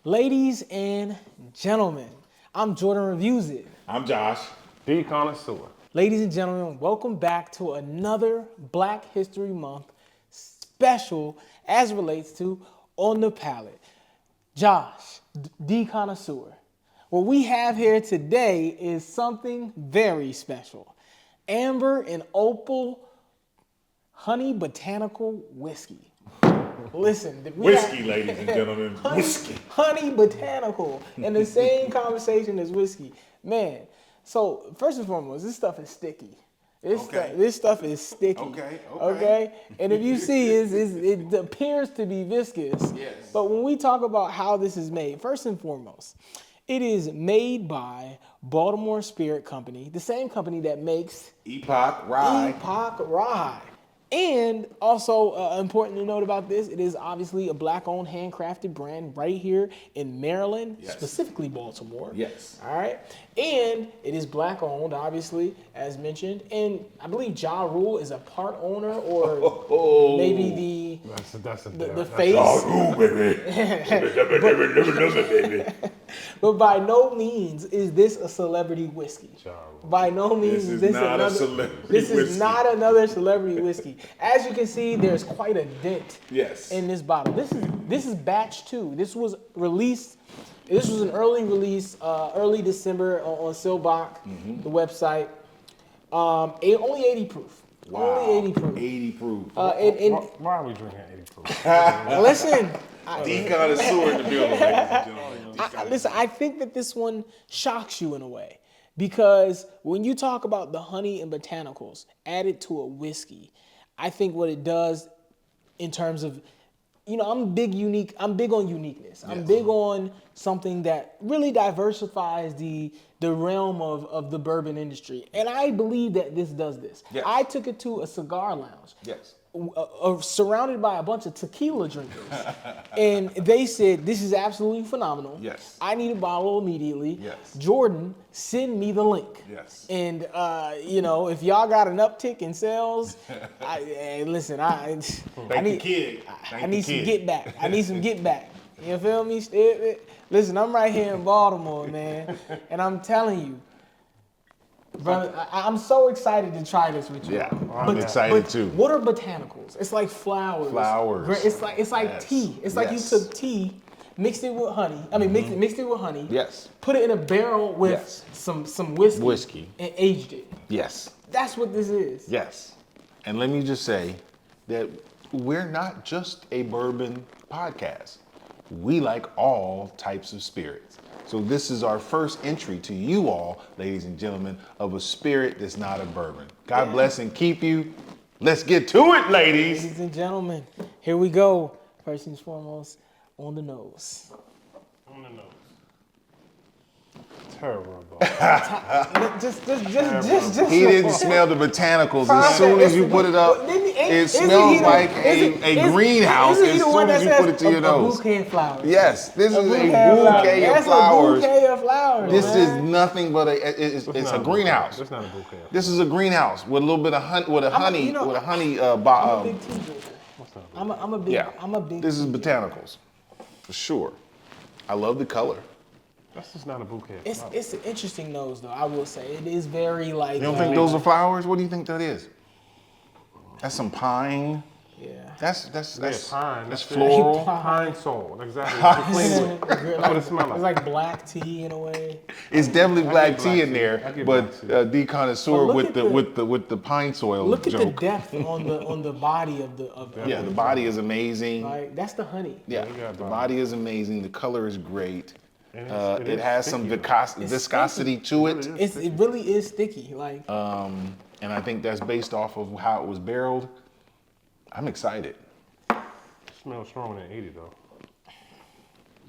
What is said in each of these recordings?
Ladies and gentlemen, I'm Jordan Reviews It. I'm Josh. The Connoisseur. Ladies and gentlemen, welcome back to another Black History Month special as it relates to On the Palate. Josh, the Connoisseur. What we have here today is something very special. Amber and Opal Honey Botanical Whiskey. Listen, Whiskey, ladies and gentlemen. Whiskey. Honey Botanical. In the same conversation as whiskey. Man, so first and foremost, this stuff is sticky. This stuff is sticky. Okay. And if you see, it appears to be viscous. Yes. But when we talk about how this is made, first and foremost, it is made by Baltimore Spirit Company, the same company that makes Epoch Rye. Rye. And also important to note about this, it is obviously a Black-owned, handcrafted brand right here in Maryland, Yes. specifically Baltimore. Yes. All right. And it is Black-owned, obviously, as mentioned. And I believe Ja Rule is a part owner or maybe the face. Oh, baby. Baby. But by no means is this a celebrity whiskey. By no means is this not another. a celebrity This is whiskey. not another celebrity whiskey. As you can see, there's quite a dent Yes. in this bottle. This is batch 2. This was released. This was an early release, early December on Silbach, the website. Only 80 proof. Wow. Only 80 proof. 80 proof. Why are we drinking 80 proof? Listen. The Connoisseur in the building, ladies and gentlemen. Listen, I think that this one shocks you in a way because when you talk about the honey and botanicals added to a whiskey, I think what it does in terms of, I'm big on uniqueness. I'm big on something that really diversifies the realm of the bourbon industry. And I believe that this does this. Yes. I took it to a cigar lounge. Yes. Surrounded by a bunch of tequila drinkers. And they said, this is absolutely phenomenal. Yes. I need a bottle immediately. Yes. Jordan, send me the link. Yes. And, if y'all got an uptick in sales, I need some get back. I need some get back. You feel me? Listen, I'm right here in Baltimore, man. And I'm telling you, brother, I'm so excited to try this with you. Yeah, I'm excited too. What are botanicals? It's like flowers. It's like Yes. tea. It's like you took tea, mixed it with honey. Mixed it with honey. Yes. Put it in a barrel with some whiskey. And aged it. Yes. That's what this is. Yes. And let me just say that we're not just a bourbon podcast. We like all types of spirits. So this is our first entry to you all, ladies and gentlemen, of a spirit that's not a bourbon. God bless and keep you. Let's get to it, ladies. Ladies and gentlemen, here we go. First and foremost, on the nose. On the nose. Terrible. Just. He didn't smell the botanicals. As soon as you put it up, it smells like a greenhouse as soon as you put it to your nose. A bouquet of flowers. Yes, this is a bouquet of flowers. That's a bouquet of flowers. This is man. nothing but it's a greenhouse. It's not a bouquet. This is a greenhouse with a little bit of honey, with a honey. I'm a big tea drinker. I'm a big. This is tea drinker. botanicals, for sure. I love the color. That's just not a bouquet. It's an interesting nose, though. I will say it is very like. You don't think those are flowers? What do you think that is? That's some pine. Yeah. That's pine. That's floral. Pine sol. Exactly. That's what it smells like. It's like black tea in a way. It's definitely black black tea in tea. there, I get but black the connoisseur But with the pine soil Look joke. at the depth on the body of the. Yeah, the body is amazing. Like that's the honey. Yeah, you got the body. body is amazing. The color is great. And It has some viscosity to it. It really is sticky. Like. And I think that's based off of how it was barreled. I'm excited. It smells stronger than 80 though.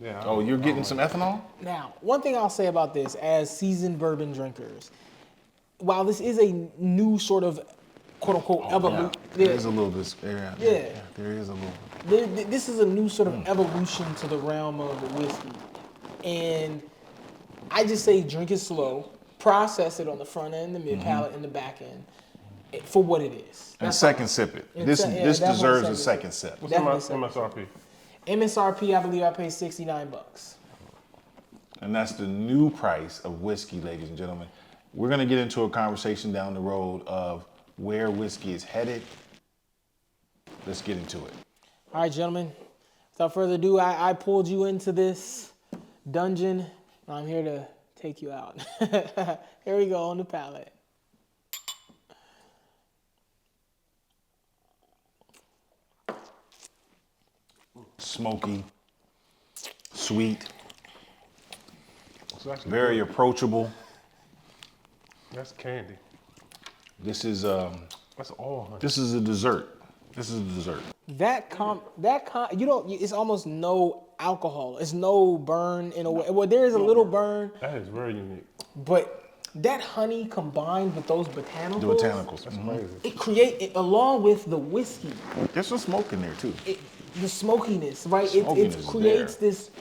Yeah. Oh, you're getting some ethanol? Now, one thing I'll say about this, as seasoned bourbon drinkers, while this is a new sort of quote unquote evolution, There is a little bit. Yeah. There is a little. This is a new sort of evolution to the realm of whiskey, and I just say drink it slow, process it on the front end, the mid palate, and the back end. For what it is. And second sip it. This deserves a second sip. What's Definitely MSRP? MSRP, I believe I paid $69. And that's the new price of whiskey, ladies and gentlemen. We're going to get into a conversation down the road of where whiskey is headed. Let's get into it. All right, gentlemen. Without further ado, I pulled you into this dungeon, and I'm here to take you out. Here we go on the palate. Smoky, sweet, It's actually very good. approachable. That's candy. This is That's all honey. this is a dessert. This is a dessert. It's almost no alcohol. It's no burn in a way. Well, there is a little burn, That is very unique. but that honey combined with those botanicals, The botanicals. That's crazy. it create along with the whiskey, There's some smoke in there too. the smokiness, right? Smokiness It is creates there. this.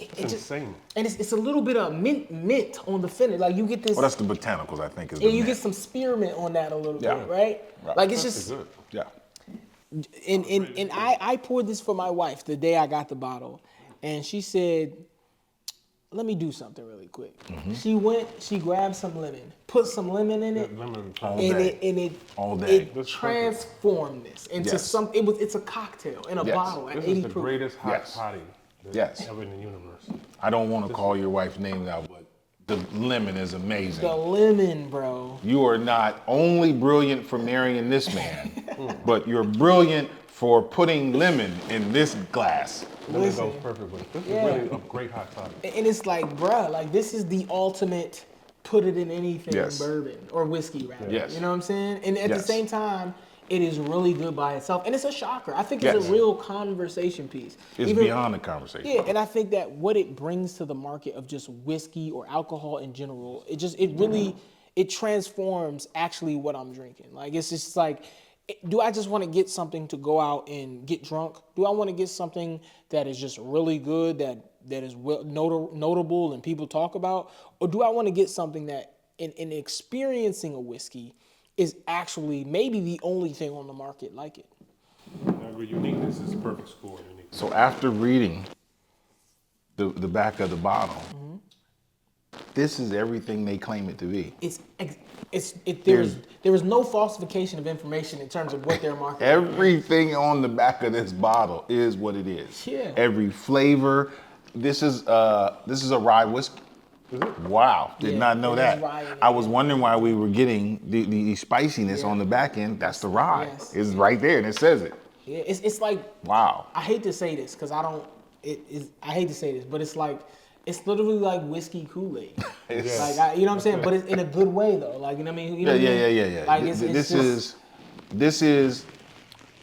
It's It just, insane. and it's a little bit of mint on the finish. Like you get this, Well, that's the botanicals, I think, is the and you mint. get some spearmint on that a little Yeah. bit, right? Right. Like it's That's just. good. Yeah. And I poured this for my wife the day I got the bottle, and she said, "Let me do something really quick." She grabbed some lemon, put some lemon in it, Lemon All and day. it All day. it That's transformed this into Yes. it's a cocktail in a Yes. bottle at This 80 is the proof. greatest hot Yes. toddy that's Yes. ever in the universe. I don't want to call your wife's name out, but the lemon is amazing. The lemon, bro. You are not only brilliant for marrying this man, but you're brilliant for putting lemon in this glass. Lemon Listen. goes perfect with it. This Yeah. is really a great hot toddy. And it's like, bruh, like this is the ultimate put it in anything Yes. bourbon or whiskey, rather. Yes. You know what I'm saying? And at the Yes. same time, it is really good by itself. And it's a shocker. I think it's Yes. a real conversation piece. It's Even- beyond the conversation. Yeah, and I think that what it brings to the market of just whiskey or alcohol in general, it really transforms actually what I'm drinking. Like it's just like, do I just want to get something to go out and get drunk? Do I want to get something that is just really good, that is notable and people talk about? Or do I want to get something that in experiencing a whiskey is actually maybe the only thing on the market like it? Uniqueness is a perfect score. Uniqueness. So after reading the back of the bottle, this is everything they claim it to be. There is no falsification of information in terms of what they're marketing. Everything on the back of this bottle is what it is. Yeah. Every flavor. This is a rye whiskey. Wow, did Yeah, not know it is that. rye in it. I was wondering why we were getting the spiciness Yeah. on the back end. That's the rye. Yes. It's right there and it says it. Yeah, it's like, Wow. I hate to say this because I hate to say this, but it's like, it's literally like whiskey Kool-Aid. It's- Like, you know what I'm saying? But it's in a good way though. Like, you know what I mean? You know what I mean? Yeah. Like, it's This is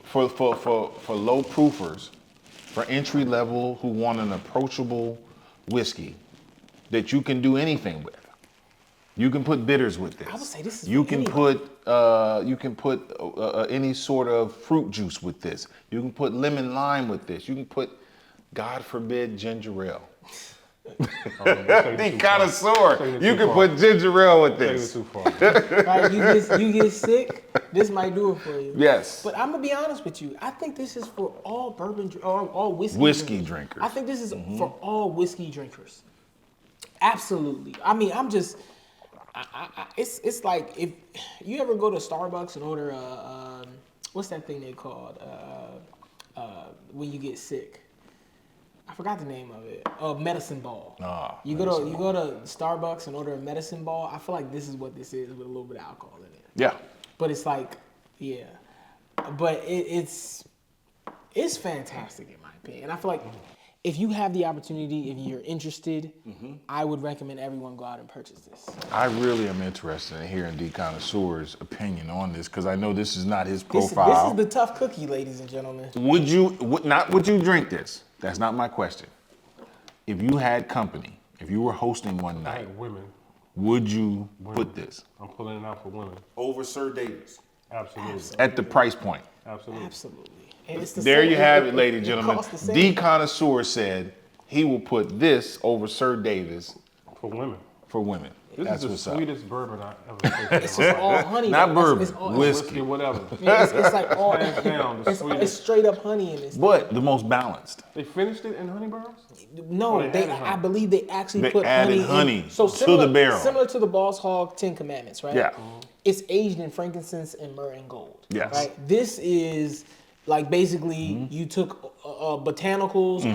for low proofers, for entry level who want an approachable whiskey that you can do anything with. You can put bitters with this. I would say this is You for can anybody. put any sort of fruit juice with this. You can put lemon lime with this. You can put, God forbid, ginger ale. Be connoisseur. You can put ginger ale with Taking it this. too far. Right, you get sick, this might do it for you. Yes. But I'm gonna be honest with you. I think this is for all all whiskey Drinkers. I think this is for all whiskey drinkers. Absolutely. I mean, I'm just. It's like if you ever go to Starbucks and order what's that thing they called when you get sick. I forgot the name of it. Medicine ball. You go to Starbucks and order a medicine ball. I feel like this is what this is with a little bit of alcohol in it. Yeah. But it's like, yeah. But it's fantastic in my opinion. And I feel like if you have the opportunity, if you're interested, I would recommend everyone go out and purchase this. I really am interested in hearing D. Connoisseur's opinion on this because I know this is not his This profile. is the tough cookie, ladies and gentlemen. Would you drink this? That's not my question. If you had company, if you were hosting one I night, had women. would you put this I'm pulling it out for women. over Sir Davis Absolutely. at the price point? Absolutely. Absolutely. And it's the There same- you have it, ladies and it gentlemen. costs the same. D. Connoisseur said he will put this over Sir Davis For women. for women. This That's is what's the up. sweetest bourbon I ever tasted. It's just all honey. Not though. bourbon, It's all, whiskey. Whatever. Yeah, it's like all. Hands down, the It's sweetest. straight up honey in this. But the most balanced. They finished it in honey barrels? No, Oh, they added honey. I believe they actually They put added honey in. honey So to similar, the barrel. Similar to the Boss Hog 10 Commandments, right? Yeah. It's aged in frankincense and myrrh and gold. Yes. Right. This is like basically you took botanicals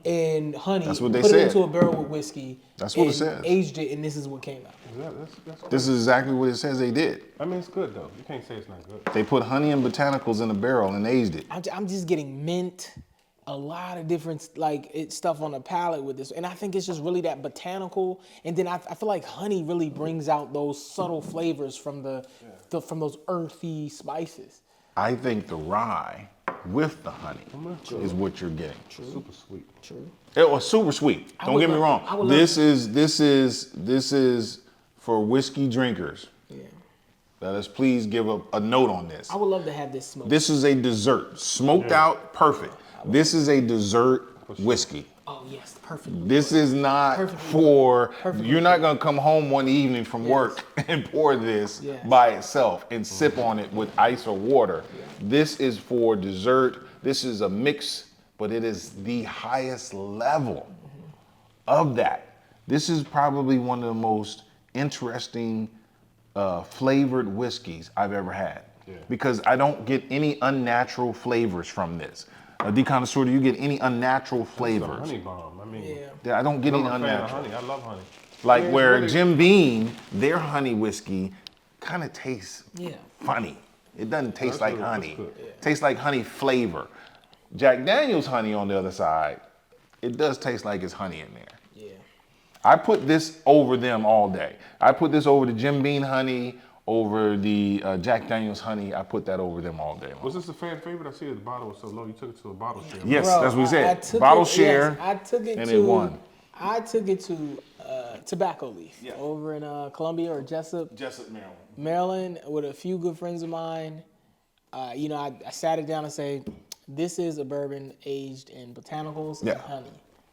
and honey, That's what they put said. it into a barrel with whiskey. That's what it and says. Aged it, and this is what came out. That's This is exactly what it says they did. I mean, it's good though. You can't say it's not good. They put honey and botanicals in a barrel and aged it. I'm just getting mint, a lot of different stuff on the palate with this, and I think it's just really that botanical. And then I feel like honey really brings out those subtle flavors from from those earthy spices. I think the rye with the honey is what you're getting. Super sweet. True. It was super sweet. I Don't would get me love- I wrong. would This is for whiskey drinkers. Yeah. Let us please give a note on this. I would love to have this smoked. This is a dessert, smoked out, perfect. This is a dessert whiskey. Oh yes, perfect. This is not Perfectly for, Perfectly you're not gonna come home one evening from work and pour this Yes. by itself and sip on it with ice or water. This is for dessert. This is a mix, but it is the highest level of that. This is probably one of the most interesting flavored whiskeys I've ever had. Because I don't get any unnatural flavors from this. Connoisseur, do you get any unnatural It's a flavors? honey bomb. I mean, Yeah. I don't get any I'm a fan of unnatural. honey. I love honey. Like Yeah, it's where really- Jim Beam, their honey whiskey kind of tastes Yeah. funny. It doesn't taste That's like good, that's honey. good. It tastes like honey flavor. Jack Daniel's honey on the other side, it does taste like it's honey in there. Yeah. I put this over them all day. I put this over the Jim Beam honey, over the Jack Daniel's honey. I put that over them all day long. Was this a fan favorite? I see the bottle was so low. You took it to a bottle share. Yes, Bro, that's what we said. I took Bottle it- share, yes, I took it and to. it won. I took it to Tobacco Leaf over in Columbia or Jessup, Maryland. Maryland, with a few good friends of mine. I sat it down and say, this is a bourbon aged in botanicals and honey.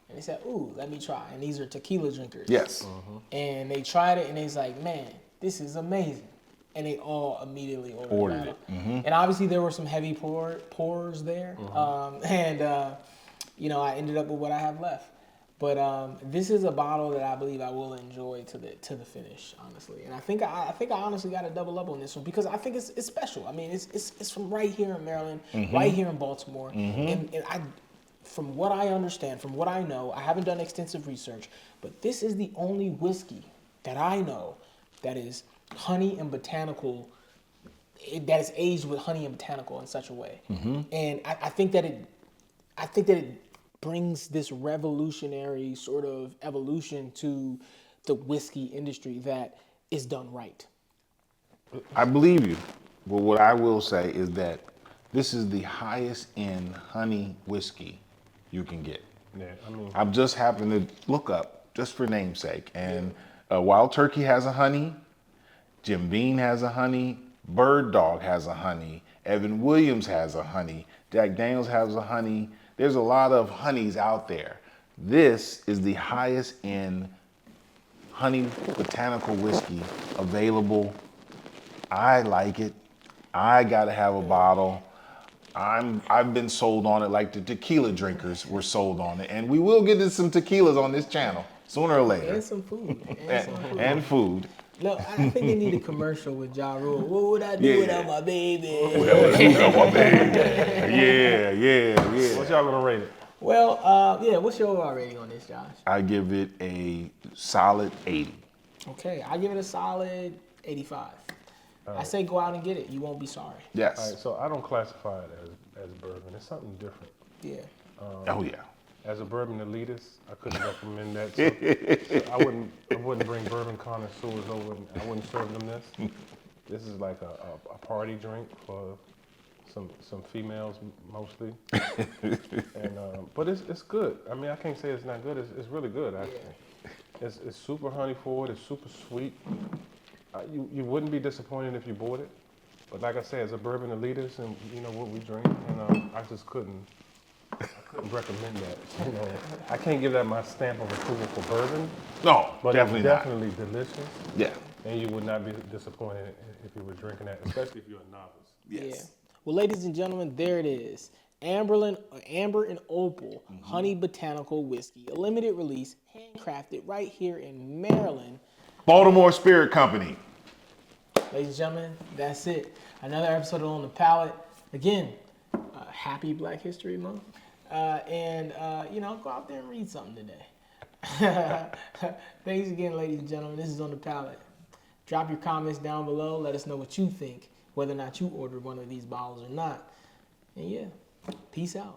And they said, ooh, let me try. And these are tequila drinkers. Yes. And they tried it and they was like, man, this is amazing. And they all immediately ordered it. And obviously there were some heavy pours there. I ended up with what I have left. But this is a bottle that I believe I will enjoy to the finish, honestly. And I think I honestly got to double up on this one because I think it's special. I mean, it's from right here in Maryland, right here in Baltimore, and I, from what I understand, from what I know, I haven't done extensive research, but this is the only whiskey that I know that is honey and botanical. That is aged with honey and botanical in such a way, and I think that it brings this revolutionary sort of evolution to the whiskey industry that is done right. I believe you, but what I will say is that this is the highest end honey whiskey you can get. Yeah, I mean, I've just happened to look up, just for namesake, and Wild Turkey has a honey, Jim Beam has a honey, Bird Dog has a honey, Evan Williams has a honey, Jack Daniels has a honey. There's a lot of honeys out there. This is the highest end honey botanical whiskey available. I like it. I gotta have a bottle. I've been sold on it like the tequila drinkers were sold on it. And we will get into some tequilas on this channel sooner or later. And some food. And food. No, I think they need a commercial with Ja Rule. What would I do without my baby? Yeah. what's y'all gonna rate it? Well, what's your overall rating on this, Josh? I give it a solid 80. Okay, I give it a solid 85. I say go out and get it. You won't be sorry. Yes. All right, so I don't classify it as bourbon. It's something different. Yeah. Oh yeah. As a bourbon elitist, I couldn't recommend that. So I wouldn't bring bourbon connoisseurs over and I wouldn't serve them this. This is like a party drink for some females mostly. And but it's good. I mean, I can't say it's not good. It's really good actually. It's super honey forward. It's super sweet. You wouldn't be disappointed if you bought it. But like I said, as a bourbon elitist and you know what we drink, and I just couldn't couldn't recommend that. You know, I can't give that my stamp of approval for bourbon, No, but definitely it's not. definitely delicious. Yeah. And you would not be disappointed if you were drinking that, especially if you're a novice. Yeah. Well, ladies and gentlemen, there it is. Amber and Opal Honey Botanical Whiskey, a limited release, handcrafted right here in Maryland. Baltimore Spirit Company. Ladies and gentlemen, that's it. Another episode of On the Palate. Again, happy Black History Month. You know, go out there and read something today. Thanks again, ladies and gentlemen. This is On the Palate. Drop your comments down below. Let us know what you think, whether or not you ordered one of these bottles or not. And yeah, peace out.